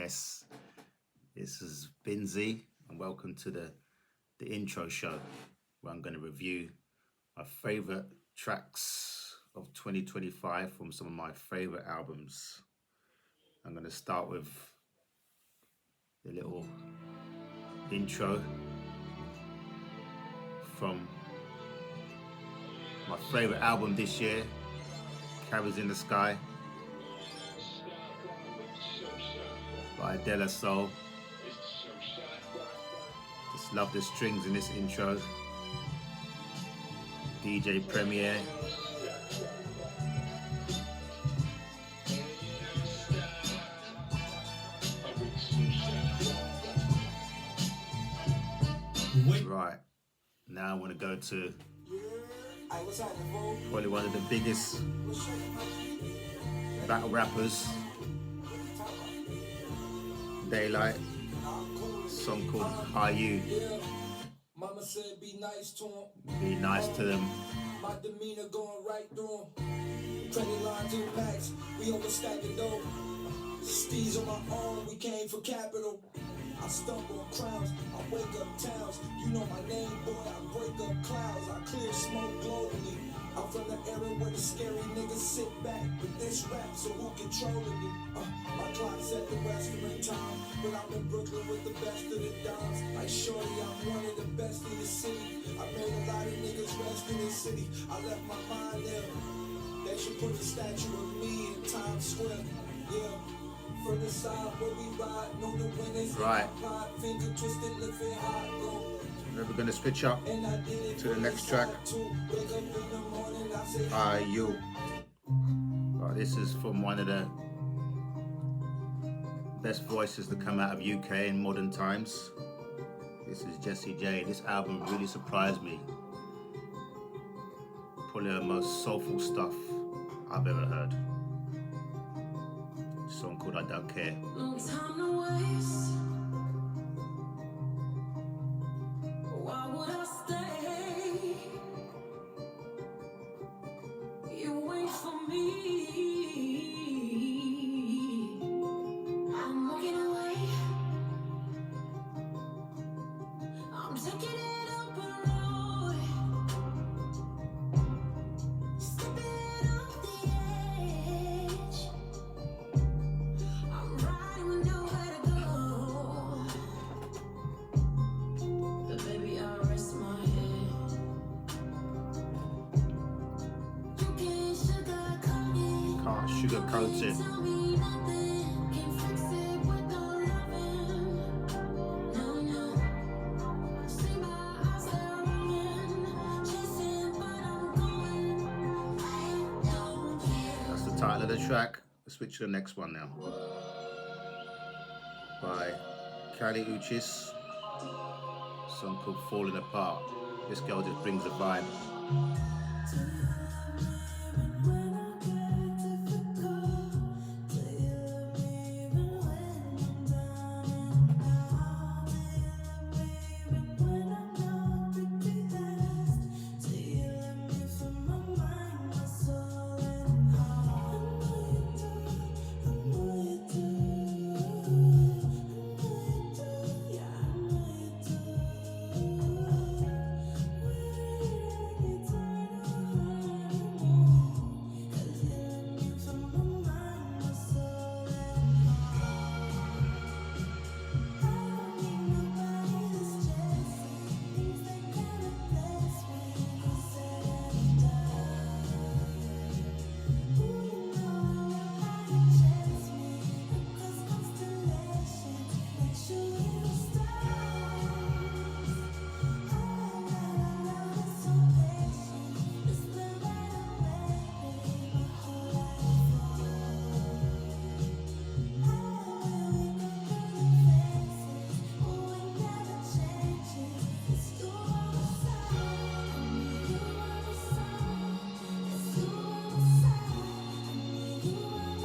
Yes, this is Binzy, and welcome to the intro show where I'm going to review my favorite tracks of 2025 from some of my favorite albums. I'm going to start with the little intro from my favorite album this year, Carries in the Sky by De La Soul. Just love the strings in this intro. DJ Premier. Right, now I want to go to probably one of the biggest battle rappers, Daylight, song called Are You. Mama said be nice to him. Be nice to them. My demeanor going right through him. Credit line to the max, we overstack it though. Steez on my own, we came for capital. I stumble on crowns, I wake up towns. You know my name, boy, I break up clouds. I clear smoke globally. I'm from the era where the scary niggas sit back with this rap, so who controlling me? My clock's at the restaurant time, but I'm in Brooklyn with the best of the dogs. Like shorty, I'm one of the best in the city. I made a lot of niggas rest in the city. I left my mind there. They should put a statue of me in Times Square. Yeah. From the side where we ride, know the winners. Right. Finger twisted, lifted high, go. We're going to switch up to the next track. Are You. Right, this is from one of the best voices to come out of UK in modern times. This is Jessie J. This album really surprised me. Probably the most soulful stuff I've ever heard. A song called I Don't Care. No time to waste. Why would I stay? You wait for me. I'm walking away. I'm taking it up a road. Stepping off the edge. I'm riding with nowhere to go. But baby, I rest my head. You can't sugarcoat it. Can't sugarcoat it. Tell me nothing. Can't fix it with no loving. No, no. See my eyes, they're running. Chasing, but I'm going. I don't care. That's the title of the track. Let's switch to the next one now. By Kali Uchis. Song called Falling Apart. This girl just brings a vibe.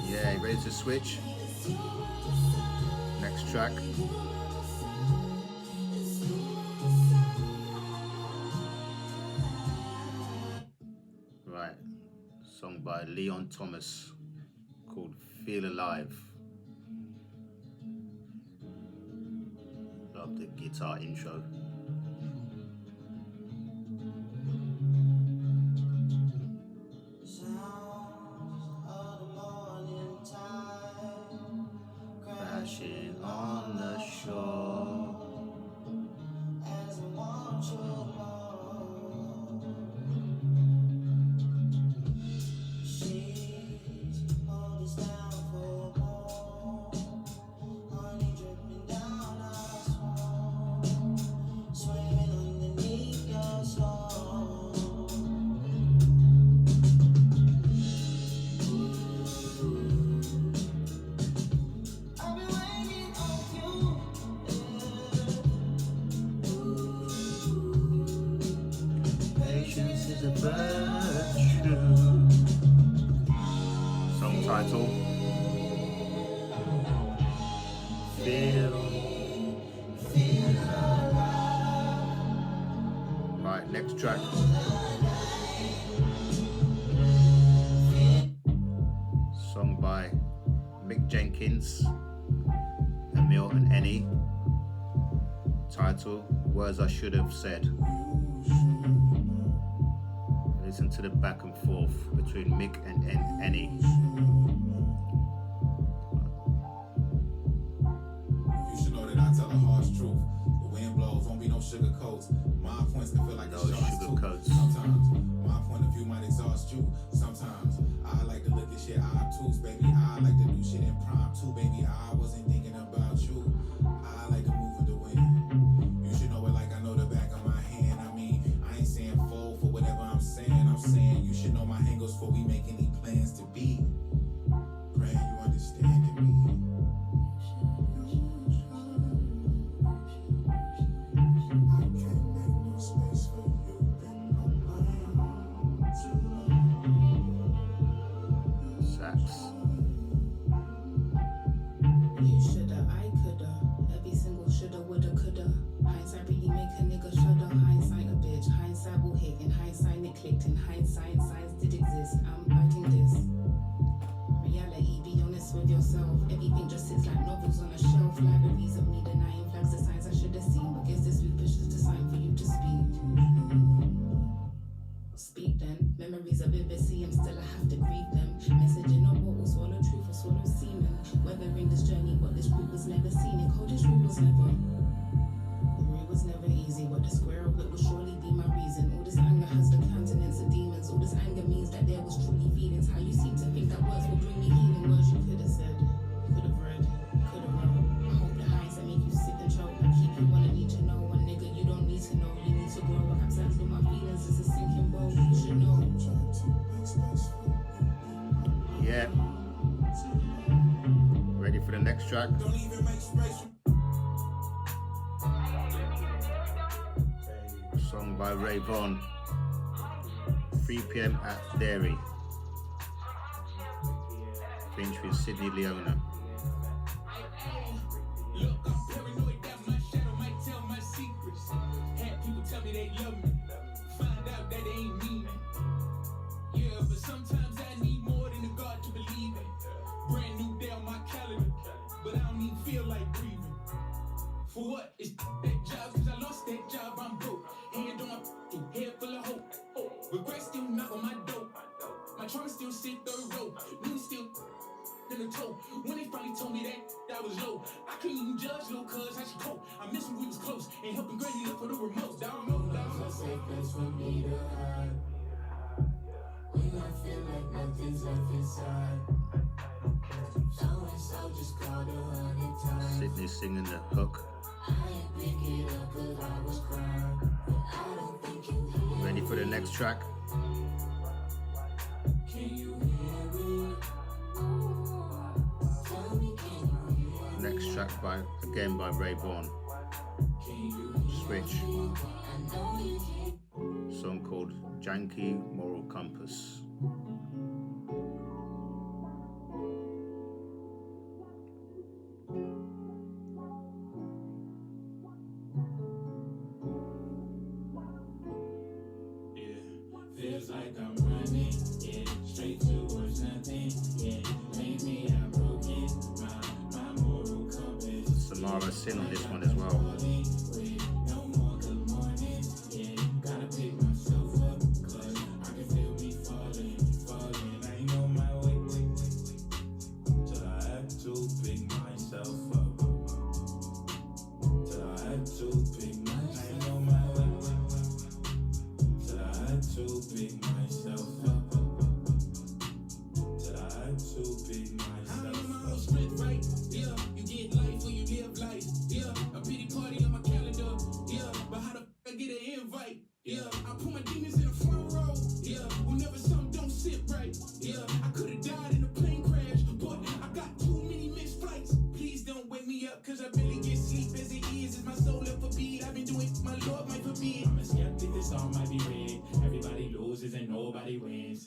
Yeah, ready to switch? Next track. Right, song by Leon Thomas called Feel Alive. Love the guitar intro. Crashing on the shore. As I want you more. She's hold us down for more. Honey dripping down our swan. Swimming underneath your storm. I've been waiting on you. Patience is a virtue. Song title. Feel. Right, next track. Song by Mick Jenkins, Emil and Eni. Title, Words I Should Have Said. Listen to the back and forth between Mick and Eni. You should know that I tell a harsh truth. The wind blows, won't be no sugar coats. My points can feel like No a shark's sugar tooth. coats. Sometimes my point of view might exhaust you. Sometimes I like to look at shit obtuse, baby. I like to do shit impromptu, baby. I wasn't thinking about you. I like to move with the wind. You should know it like I know the back of my hand. I mean, I ain't saying fold for whatever I'm saying. I'm saying you should know my hangers before we make any plans to be. Praying you understand me. Sax. You shoulda, I coulda. Every single shoulda, woulda, coulda. Hindsight really make a nigga shudder. Hindsight a bitch. Hindsight will hit. In hindsight it clicked. In hindsight signs did exist. I'm fighting this. Reality, be honest with yourself. Everything just sits like novels on a shelf. Libraries of me denying flags, the signs I should have seen. But guess this loop is just a sign for you to speak. Speak then. Memories are vivid, see 'em, still I have to grieve them. Messaging on what will swallow truth or swallow semen. Weathering this journey, what this route was never seen. And coldest route was never. The route was never easy, but the square of it will surely be my reason. All this anger has the countenance of demons. All this anger means that there was truly feelings. How you seem to think that words will bring me healing. Words you could have said, could have read, could have wrote. I hope the highs that make you sick and choke. I keep you wanna need to know. One nigga you don't need to know. You need to grow. Absence with my feelings is a sinking boat. You should know. Yeah. Ready for the next track? Don't even make space. Song by Ray Vaughan. 3 p.m. at Dairy. Featuring Sydney Leona. Look, I'm paranoid that my shadow might tell my secrets. Had people tell me they love me. Find out that they ain't me. Yeah, but sometimes I need more than a God to believe in. Brand new day on my calendar, but I don't even feel like breathing. For what? It's that job, cause I lost that job, I'm broke. Hand on my head full of hope. Regret still knock on my door. My trunk still sit third row. New still in the toe. When they finally told me that I was low, I couldn't even judge little cuz how she cope. I miss when we was close and helping granny look for the remote. Down low, down low. It's a safe place for me to hide. When I feel like nothing's left inside. So and so just called 100 times. Sydney singing the hook. I ain't pick it up 'cause I was crying. But I don't think you hear. Ready for the next track? Can you hear me? Tell me, can you hear me? Next track by Ray Vaughan. Switch. I know you can. Song called Janky Moral Compass. Feels like I'm running, yeah, straight towards nothing, yeah. Lately I'm broken, my moral compass. Some Mara Sin on this one as well.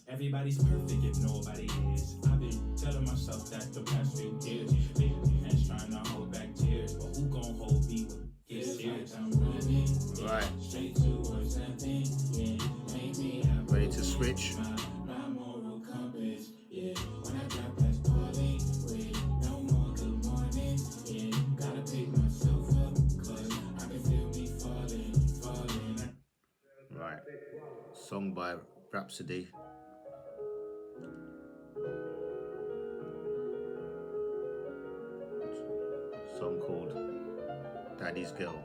Everybody's perfect if nobody is. I've been telling myself that the past few years. Big hands trying to hold back tears, but who gon' hold me when it gets serious? I'm running Right. straight towards nothing. Yeah, maybe I'm Ready to switch. my moral compass. Yeah, when I got past party with no more good mornings. Yeah, gotta pick myself up, cause I can feel me falling. Right. Song by Rhapsody. Song called Daddy's Girl.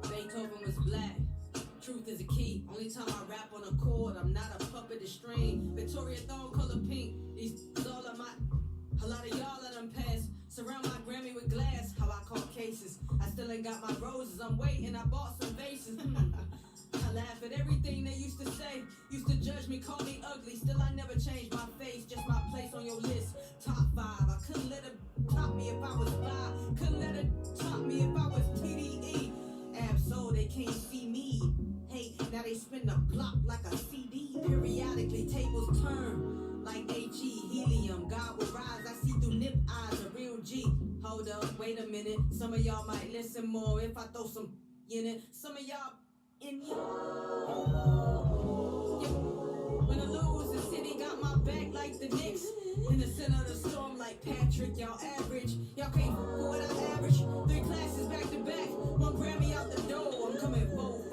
Beethoven was black. Truth is a key. Only time I rap on a chord, I'm not a puppet to string. Victoria Throne color pink. These all of my. A lot of y'all let them pass. Surround my Grammy with glass. How I call cases. I still ain't got my roses. I'm waiting. I bought some vases. I laugh at everything they used to say. Used to judge me, call me ugly. Still, I never changed my face. Just my place on your list. Top 5. I couldn't let it top me if I was fly. Couldn't let it top me if I was TDE. Absol, they can't see me. Hey, now they spin the block like a CD. Periodically, tables turn like AG. Helium, God will rise. I see through nip eyes, a real G. Hold up, wait a minute. Some of y'all might listen more if I throw some in it. Some of y'all in here. When I lose, the city got my back like the Knicks. In the center of the storm like Patrick, y'all average. Y'all can't for what I average. 3 classes back to back. 1 Grammy out the door. I'm coming vote.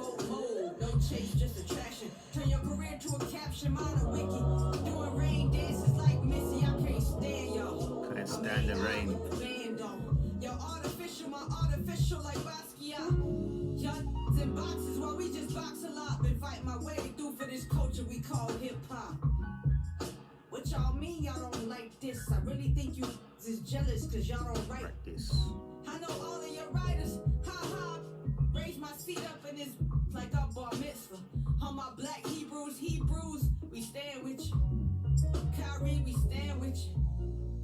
No chase, just attraction. Turn your career to a caption, mine a wiki. Doing rain dances like Missy, I can't stand y'all. Couldn't stand the rain. With the band on. Y'all artificial, my artificial like Basquiat. Y'all in boxes while we just box a lot. Been fighting my way through for this culture we call hip hop. What y'all mean y'all don't like this? I really think you is jealous cause y'all don't write. Practice. I know all of your writers. Ha. Raise my seat up in this like a bar mitzvah. All my black Hebrews, we stand with you. Kyrie, we stand with you.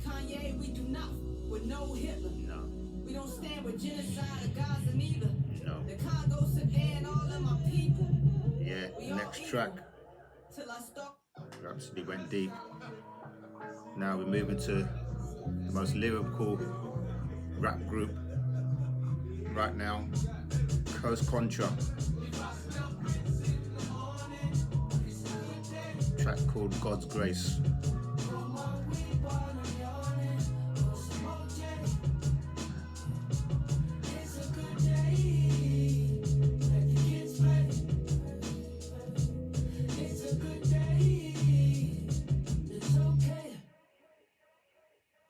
Kanye, we do not with no Hitler. No. We don't stand with genocide or Gaza neither. No. The Congo, Sudan, all of my people. Yeah. We all Next equal track. Till I stop. Rhapsody went deep. Now we're moving to the most lyrical rap group right now, Coast Contra. Track called God's Grace.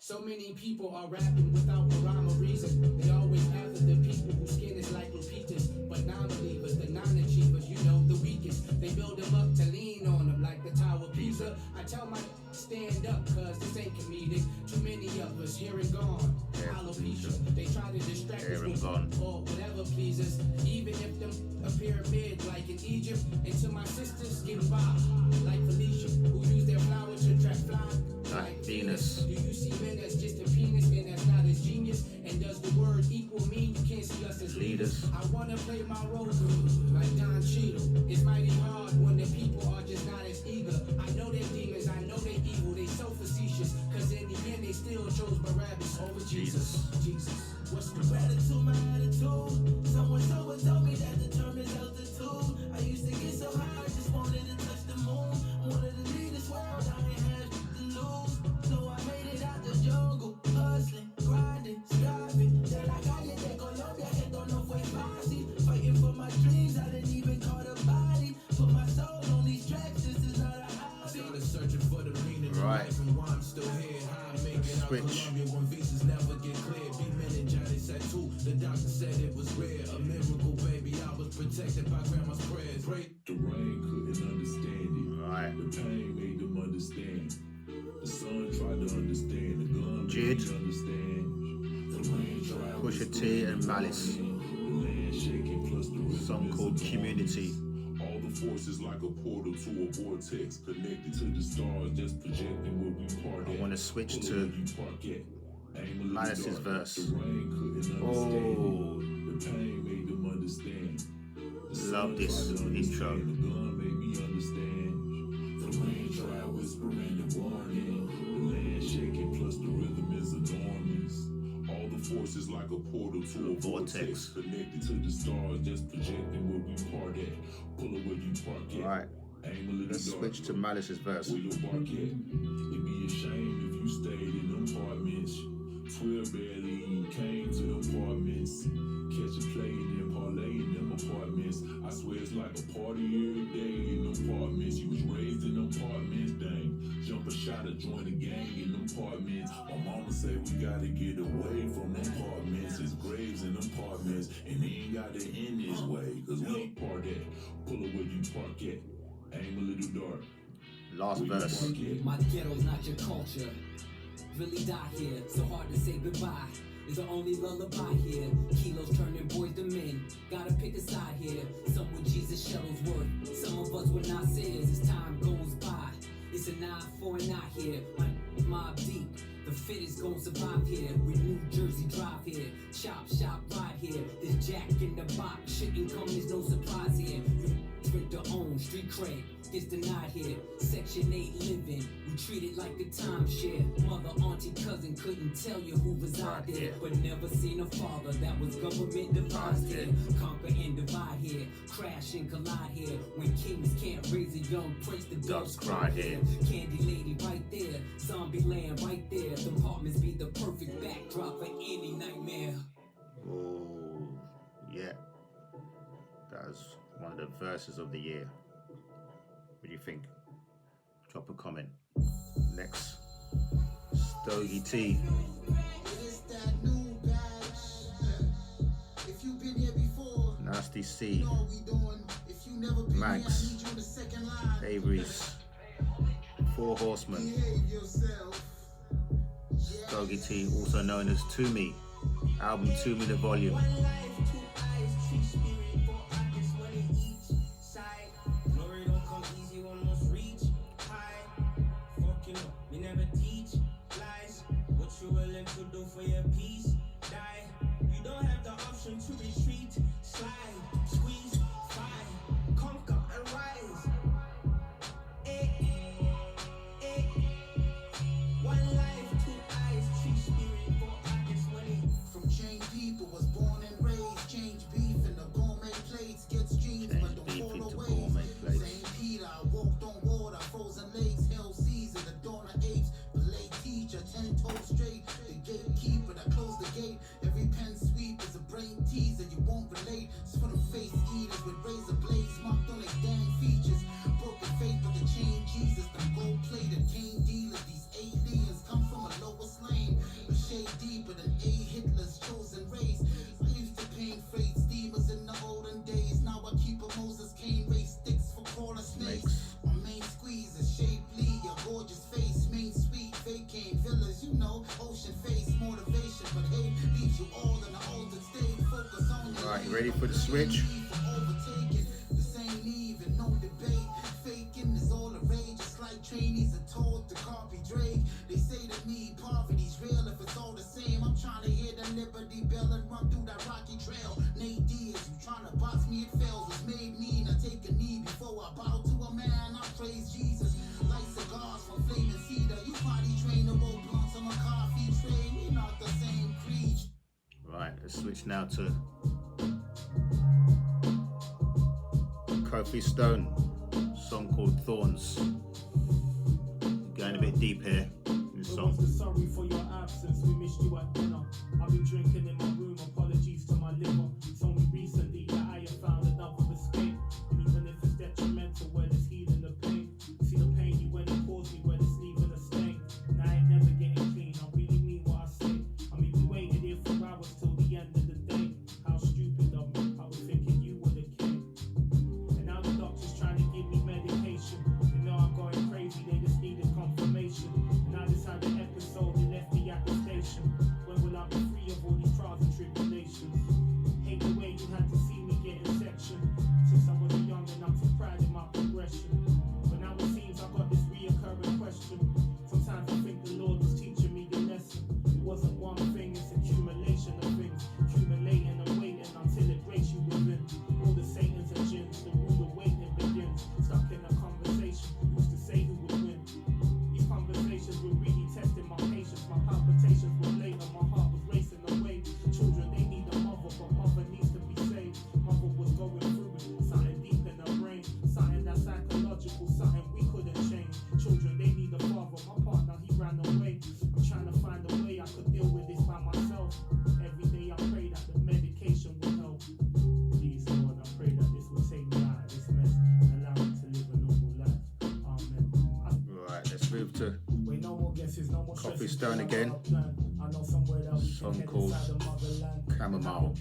So many people are rapping without a rhyme or reason. They always after the people whose skin is like Lupita's. But non-believers, the non-achievers, you know, the weakest. They build them up to lean on them like the Tower of Pisa. I tell my stand up, cause this ain't comedic. Too many of us here and gone. Alopecia. They try to distract us with or whatever pleases. Even if them a pyramid like in Egypt. And to my sisters, get by like Felicia, who use their flowers to trap fly. Like Venus. Do you see men as just a penis and that's not as genius? And does the word equal mean you can't see us as leaders? I wanna play my role good, like Don Cheadle. It's mighty hard when the people are just not as eager. I know they're demons, I know they're evil, they so facetious. Cause in the end they still chose Barabbas over Jesus. What's the Gratitude, my attitude. Someone told me that the term is altitude. I used to get so high, I just wanted to touch the moon. Wanted to leave this world, I ain't had to lose. So I made it out the jungle, hustling, grinding, switch. Columbia when visas never get cleared. B-Men and Johnny said too. The doctor said it was rare. A miracle, baby. I was protected by grandma's prayers. The rain couldn't understand it. Right. The pain made them understand. The sun tried to understand. The gun made Jid, me understand. The rain tried Pusha T and Malice. the land shaking plus the rhythm Song is called enormous. Community. All the forces like a portal to a vortex, connected to the stars, just projecting where we part at. I want to switch Pull to where you park at. Aim a little Malice's dark. verse. The rain couldn't Oh. understand. The pain made them understand. The sun Love this tried to intro. understand. The gun made me understand. The rain tried whispering the warning. The land shaking plus the rhythm is enormous. All the forces like a portal to a vortex, connected to the stars, just projecting where we part at. Pull it where you park at. Right. Aim a little Let's dark. switch to Malice's verse. Where your bark at? It'd be a shame if you stayed in them apartments. 12 barely came to the apartments. Catch a play and then parlay in them apartments. I swear it's like a party every day in them apartments. You was raised in them apartments, dang. Jump a shot or join a gang in them apartments. My mama say we gotta get away from them apartments. It's graves in them apartments, and they ain't gotta end this way. Cause we ain't part at. Pull it where you park at. Aim a little dark. Last Where you verse. park at. My ghetto's not your culture. Really die here, so hard to say goodbye. Is the only lullaby here. Kilos turning boys to men. Gotta pick a side here. Some with Jesus Shuttlesworth. Some of us were not sayers as time goes by. It's a 9-4 and out here. My mob deep. The fittest gon' survive here. We New Jersey drive here. Chop shop ride here. This Jack in the box shouldn't come as no surprise here. You rent their own street cred. Gets denied here. Section 8 living. We treat it like a timeshare. Mother, auntie, cousin couldn't tell you who reside there. But never seen a father that was government devised here. Conquer and divide here. Crash and collide here. When kings can't raise a young prince, the doves cry here. Candy lady right there. Zombie land right there. The apartments be the perfect backdrop for any nightmare. Oh, yeah. That was one of the verses of the year. What do you think? Drop a comment. Next, Stogie T. It's that new batch. If you've been here before, Nasty you C. know what we doing. If you never been Max. here, I need you in the second line. Avery's. Four Horsemen. Behave yourself. Yeah. Stogie T, also known as To Me. Album To Me the Volume. One life, two eyes, three spirit, four eyes, one in each side. Glory don't come easy, one must reach high. Fucking up, we never teach lies. What you willing to do for your peace? Die. You don't have the option to retreat. Slide, squeeze, fight, conquer and rise. Eh, eh. One life, two eyes, three spirit, four eyes, one in From chain people was born and raised. Change beef in the gourmet plates. Gets jeans, Change but don't beef fall into away. gourmet plates. St. Peter, I walked on water, frozen lakes, hell season, the dawn of apes. Belay teacher, 10 toes straight. The gatekeeper that closed the gate. Every pen sweep is a brain teaser. You won't relate. It's for the face eaters with razor blades marked on their damn features. Broken faith, but the chain Jesus. Them gold plated cane dealers. These aliens come from a lower slane. A shade deeper than A. Hitler's chosen race. I used to paint freight steamers in the olden days. Now I keep a Moses cane race sticks for crawler snakes. My main squeeze is shapely, a gorgeous face, main sweet, vacant villas, you know, ocean face, motivation, but hey, leaves you all in the altered state. Focus on your Alright, you lane, ready for the but ain't switch? need for overtaking. This ain't even no debate. Faking is all the rage. It's like trainees are told to copy Drake. They say to me, poverty's real if it's all the same. I'm trying to hear the Liberty Bell and run through that rocky trail. Nate Diaz, you trying to box me, it fails. Was made mean. I take a knee before I bow to a man. I praise Jesus. Light cigars from flaming cedar. You potty train the roll blunts on a coffee tray. We not the same creed. Right, let's switch now to Kofi Stone. Song called Thorns. Going a bit deep here in this song. Sorry for your absence, we missed you at dinner. I've been drinking in my room, apologies to my liver. It's only recently that I have found another escape. And even if it's detrimental, where there's healing the pain. See the pain you went and caused me, where there's leaving a stain. And I ain't never getting clean, I really Jeffrey Stone again. Song called Chamomile.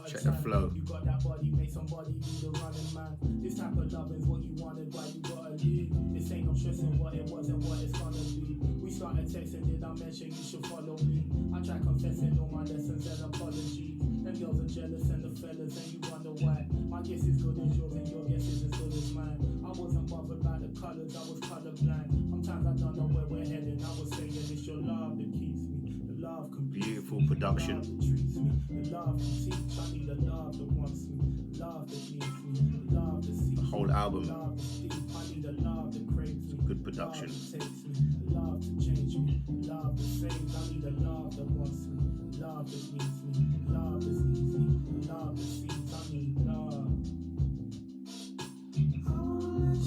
Check the flow. You got that body, make somebody do the running, man. This type of love is what you wanted, why you gotta leave. This ain't no stressing what it was and what it's gonna be. We started texting, did I mention you should follow me? I try confessing all my lessons and apologies. Them girls are jealous and the fellas, and you wonder why. My guess is good as yours and your guess is as good as mine. I wasn't bothered by the colours, I was colorblind. Sometimes I don't know where we're heading. I was saying it's your love that keeps me. The love can Beautiful production. the love that teach. I need a love that wants me. Love that needs me. Love that sees The whole album. Love that's deep. I need a love that craves me. Good production. Love that takes me. Love to change me. Love that saves. I need a love that wants me. Love that needs me. Love that's easy. Love that sees. I need love.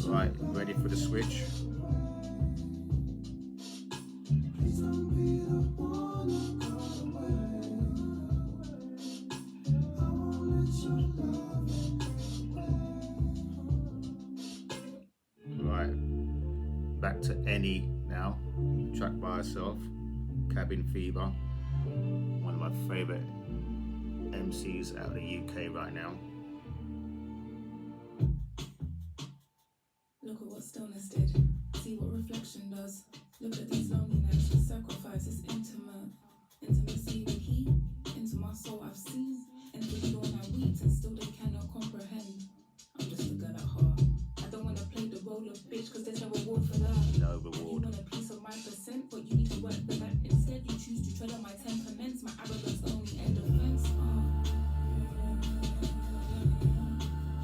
Right, ready for the switch? Right, back to Any now, track by herself, Cabin Fever, one of my favourite MCs out of the UK right now. Look at what stillness did. See what reflection does. Look at these lonely nights. The sacrifice is intimate. Intimacy with heat. Into my soul I've seen. Into the dawn I weep and still they cannot comprehend. I'm just a girl at heart. I don't wanna play the role of bitch cause there's no reward for that. No You reward. want a piece of my percent, but you need to work for that. Instead you choose to tread on my temperaments. My arrogance only end offense.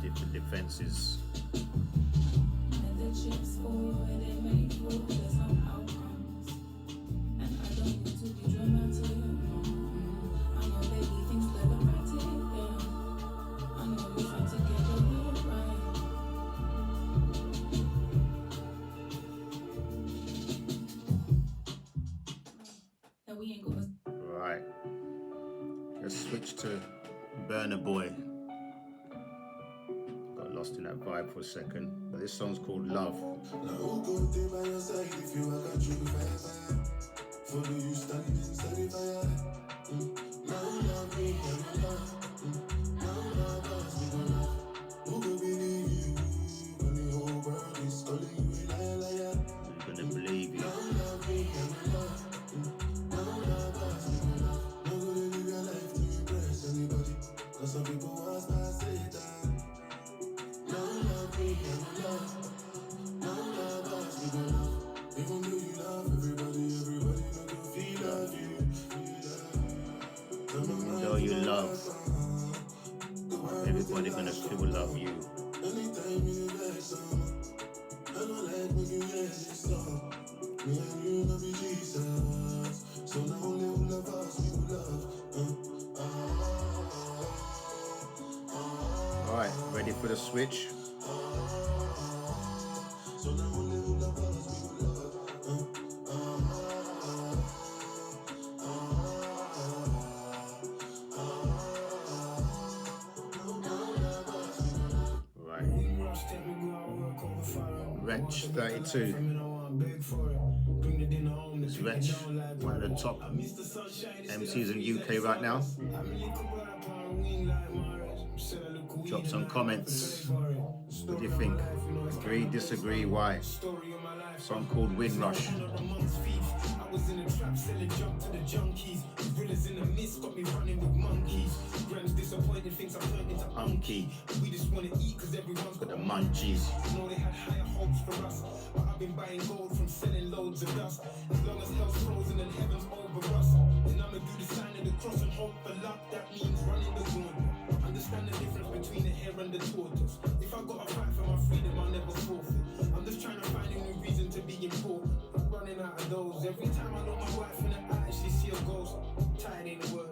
Different defences. And the chips fall, they may fall, there's no outcomes. And I don't need to be dramatic. I know they leave things dramatic, yeah. I know we try to get the world right. That we ain't gonna. Right, let's switch to Burna Boy. Got lost in that vibe for a second, but this song's called Love. Now who could stay by your side if you got you fire? Follow you standing inside the fire. Now love me, now love. Now love us, we gon' love. Who could believe you when the whole world is calling you a liar? I'm gonna believe you. Now love me, now love. Now love us, we gon' love. No gonna live your life to impress anybody, cause some people want to say that. Now love me, now love. Now love us, we gon' love. Even though you love everybody, everybody not gonna feel love you. Even though you love, everybody gonna feel love you. Anytime you vex I don't like when you vex me and you love be Jesus. So now only who love us, we will love. Alright, ready for the switch? So now only who love us, we will love. Right. Wretch 32. It's Wretch, one of the top MCs in UK right now. Drop some comments. What do you think? Agree, disagree, why? Song called Windrush. I was in a trap selling junk to the junkies. Gorillas in the mist got me running with monkeys. Grams disappointed, thinks I'm turned into unky. We just wanna eat cause everyone's got The munchies. I know they had higher hopes for us, but I've been buying gold from selling loads of dust. As long as hell's frozen and heaven's over us, then I'ma do the sign of the cross and hope for luck. That means running the gauntlet. Understand the difference between the hare and the tortoise. If I gotta fight for my freedom, I'll never forfeit. I'm just trying to find a new reason to be important. I'm running out of those. Every time I look my wife in the eye, she see a ghost. Tired ain't a word,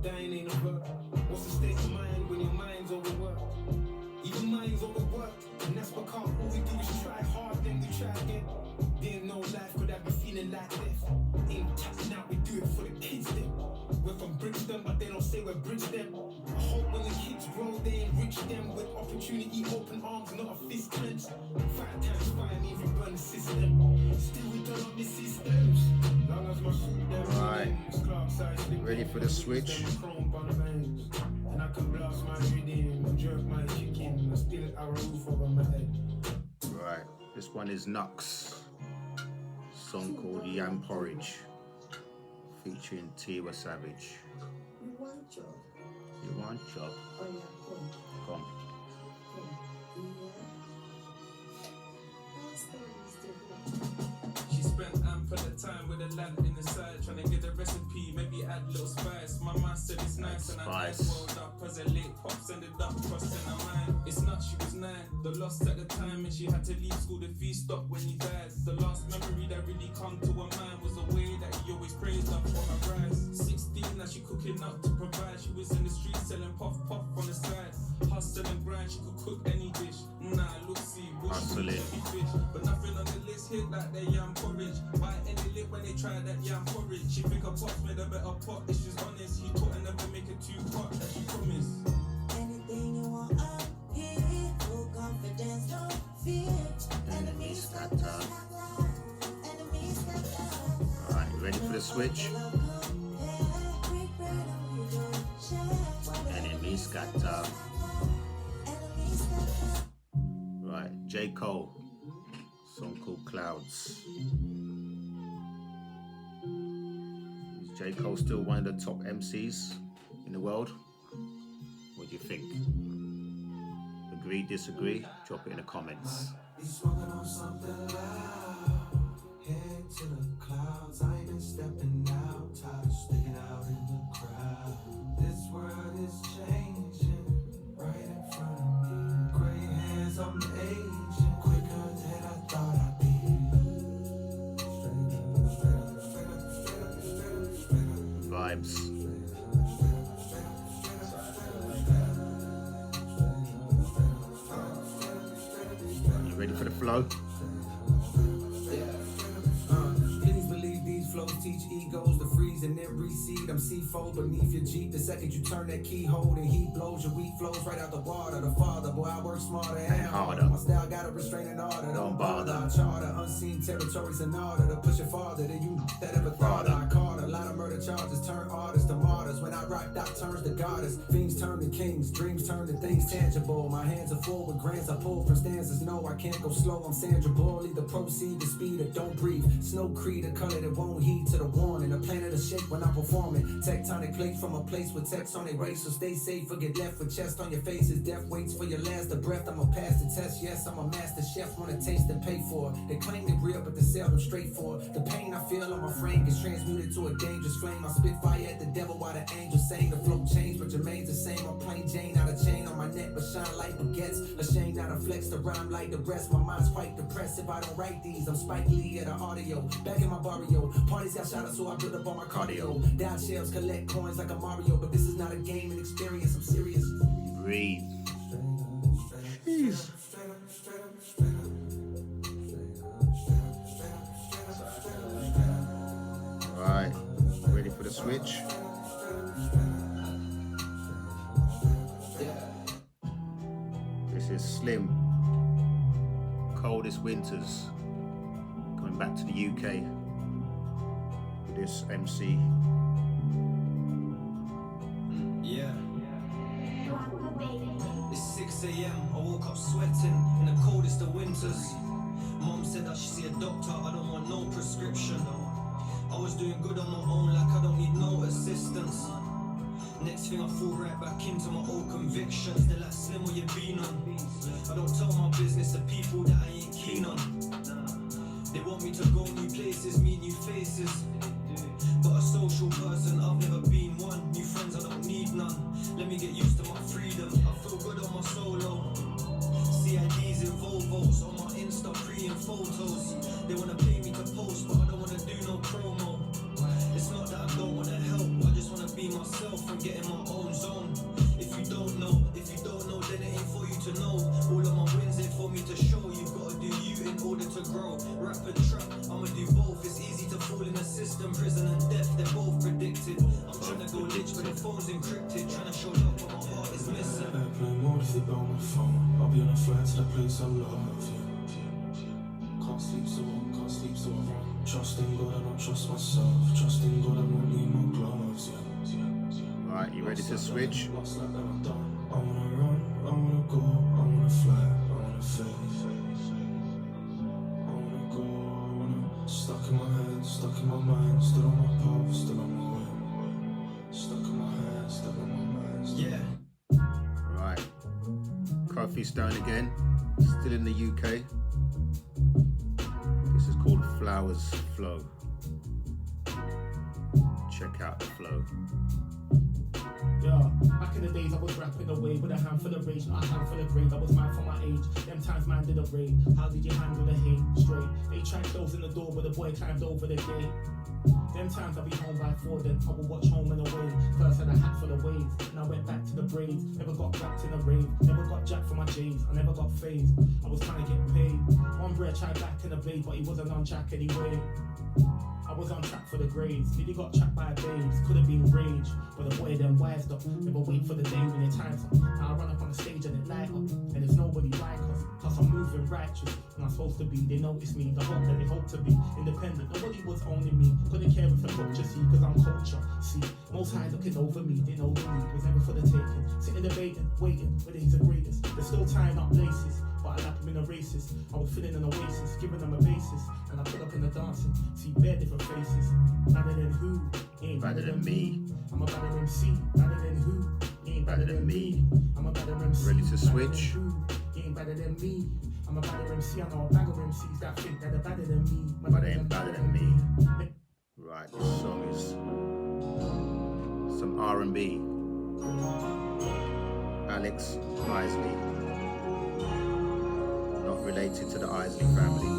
dying ain't a verb. What's the state of mind when your mind's overworked? Even mind's overworked, and that's because all we do is try hard, then we try again. There ain't no life, could I be feeling like death? Ain't tapping out, we do it for the kids then. We're from Brixton, but they don't say we're Brixton. I hope when the kids grow, they enrich them with opportunity, open arms, not a fist clenched. 5 times fire means we burn the system. Still we turn on the systems. Ready for the switch? And I can blast my rhythm, jerk my chicken, I still have a roof over my head. Right, this one is Nux. Song called Yam Porridge, featuring Tiwa Savage. You want job? You want job? Oh yeah, come. Come. She spent ample of time with a lamp in the side, trying to get the recipe, maybe add a little spice. My mind said it's nice, and I Spice. rolled up as a late pops ended up crossing her mind. It's not, she was 9, the lost at the time, and she had to leave school. The fee stopped when he died. The last memory that really come to her mind was the way that he always praised her for her rise. 16, now she cooking up to provide. She was in the street selling puff puff on the side. Hustle and grind, she could cook any dish. Nah, look, see, bush Hustle it. every fish. But nothing on the list hit like that yam porridge. Buy any lip when they try that yam porridge. She think her pops made a better pot, if she's honest. He taught her never make it too hot, as she promised. Anything you want up here, full confidence, no fear. Enemies got tough. Enemies got tough. Alright, you ready for the switch? Enemies got tough. Right, J. Cole. Song called Clouds. Is J. Cole still one of the top MCs in the world? What do you think? Agree, disagree? Drop it in the comments. Be smoking on something loud. Head to the clouds. I ain't been stepping out. Tired of sticking out in the crowd. This world is changing right in front of me. Gray hairs, I'm aging quicker than I thought I'd be. Vibes. You ready for the flow? Please believe these flows teach egos to freeze and then recede. I'm C4 beneath your Jeep. The second you turn that keyhole, the heat blows. Your weed flows right out the water. The father, boy, I work smarter and harder. My style got a restraining order. Don't bother. I charter unseen territories in order to push it farther than you that ever thought. I caught a lot of murder charges. Turn artists to martyrs. When I rock, that turns to goddess. Fiends turn to kings. Dreams turn to things tangible. My hands are full with grants. I pull from stanzas. No, I can't go slow. I'm Sandra Bull. Either proceed to speed or don't breathe. Snow Creed, a color that won't heed to the warning. A planet of shake when I'm performing. Tectonic plates from a place with text on their race. So stay safe or get left with chest on your faces. Death waits for your last of breath. I'ma pass the test. Yes, I'm a master chef. Wanna taste and pay for it. They claim they're real, but they sell them straight for it. The pain I feel on my frame gets transmuted to a dangerous flame. I spit fire at the devil while the angels sing. The flow changed, but remains the same. I'm plain Jane, not a chain on my neck, but shine like baguettes. Ashamed not to flex the rhyme like the rest. My mind's quite depressed if I don't write these. I'm Spike Lee at the audio. Back in my barrio. Parties got shot up, so I build up on my cardio. Down shelves, collect coins like a Mario. But this is not a game, an experience. I'm serious. Breathe. Jeez. Alright, ready for the switch? This is Slim. Coldest Winters. Coming back to the UK with this MC. Yeah. It's 6 a.m. I woke up sweating in the coldest of winters. Mom said I should see a doctor, I don't want no prescription. I was doing good on my own, like I don't need no assistance. Next thing I fall right back into my old convictions. They're like, Slim, what you been on? I don't tell my business to people that I ain't keen on. They want me to go new places, meet new faces. But a social person, I've never been one. New friends, I don't need none. Let me get used to my freedom. I feel good on my solo. CIDs in Volvos, on my Insta, pre-in photos. They wanna pay me to post, but I don't wanna do no promo. It's not that I don't wanna help, I just wanna be myself and get in my own zone. If you don't know, then it ain't for you to know. All of my wins ain't for me to show. You've gotta do you in order to grow. Rap and trap, I'ma do both. It's easy to fall in the system. Prison and death, they're both predicted. I'm trying to go lich, but the phone's encrypted. Trying to show love, but my heart is missing. Airplane mode if they on my phone. I'll be on a flight to the place I love. Can't sleep so I run. Trust in God, I don't trust myself. Trust in God, I won't need my gloves. Yeah. Ready to switch? Lost like that I'm done. I wanna run, I wanna go, I wanna fly, I wanna fly. I wanna go, I wanna stuck in my head, stuck in my mind, still on my path, still on my way. Stuck in my head, stuck in my mind. Yeah. Right. Coffee Stone again, still in the UK. This is called Flowers Flow. Check out the flow. Yeah, back in the days I was rapping away with a handful of rage, not a handful of grade. I was mad for my age. Them times man did a raid. How did you handle the hate? Straight. They tried closing the door, but the boy climbed over the gate. Them times I'll be home by 4, then I will watch Home and Away. First had a hat full of waves, and I went back to the braids. Never got wrapped in a rave, never got jacked for my J's. I never got phased, I was trying to get paid. One bread tried back in the blade, but he wasn't on track anyway. I was on track for the grades, nearly got trapped by babes, could have been rage, but the boy then wised up, never wait for the day when your time's up. Now I run up on the stage and it light up, and there's nobody like us, plus I'm moving righteous, and I'm supposed to be, they notice me, the hope that they hope to be, independent, nobody was owning me, couldn't care if the culture see, cause I'm culture, see, most high looking over me, they know the need was never for the taking, sitting debating, waiting, whether he's the greatest, they're still tying up laces, but I lap him in a racist, I was feeling an oasis, giving them a basis, and I put up in the dancing, see bare different faces, better than who, ain't better than me, I'm a better MC, better than who, ain't better than me, I'm a better MC, Ready to switch? better than who, ain't better than me, I'm a better MC, I know a bag of MCs that think that they're better than me, But they ain't better than me. Right, this song is some R&B. Alex Isley. Not related to the Isley family.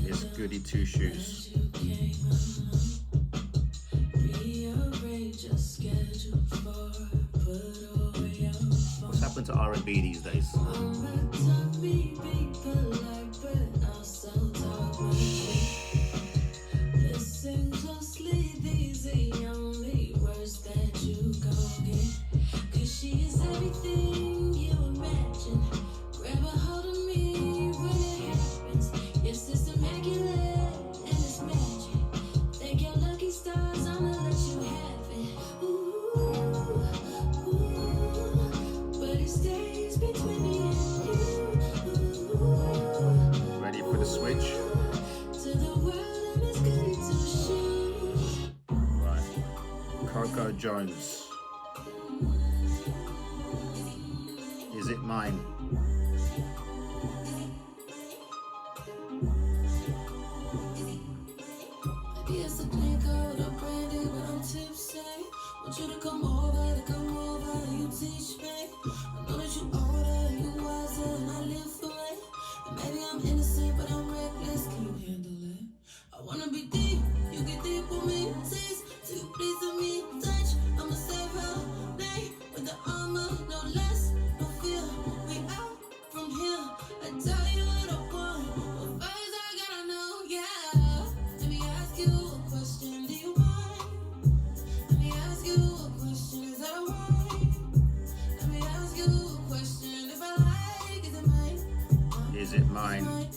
It's Goody Two Shoes. What's happened to R&B these days? Listen closely, these are the only words that you gon' get. 'Cause she is everything you imagine. Grab a hold of me when it happens. Yes, it's immaculate and it's magic. Thank your lucky stars, I'ma let you have it. Ooh, ooh, but it stays between me and you. Ooh, Ready for the switch? to the world, I'm as goody two shoes. Right. Coco Jones. Is it mine? Yes, a drink out of brandy, but I'm tipsy. Want you to come over, you teach me. I know that you older, you wiser, and I live for it. And maybe I'm innocent, but I'm reckless. Can you handle it? I wanna be deep, you get deep with me. Taste, till you please me. Touch, I'ma save her. Nay, with the armor, no less, no fear. We out from here. I tell you what I want, but first I gotta know, yeah. Let me ask you a question, do you mind? Let me ask you a question, is that right? Let me ask you a question, if I like, is it mine? Is it mine?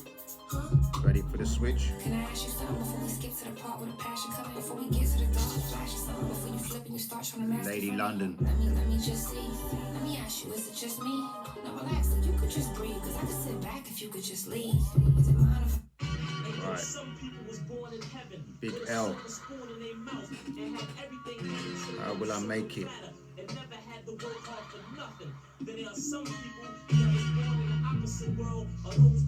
Ready for the switch? Can I ask you something before we skip to the part where the passion comes in? Before we get to the dark, flash or something before you flip and you start trying to master Lady me? London. Let me just see. Let me ask you, is it just me? No, relax, if you could just breathe, cause I could sit back if you could just leave. Is it mine if Right. Some people was born in heaven. Big with a L. silver spoon in their mouth and had everything handed to them How will I make it? and never had to work hard for nothing. Then there are some people that was born in the opposite world of those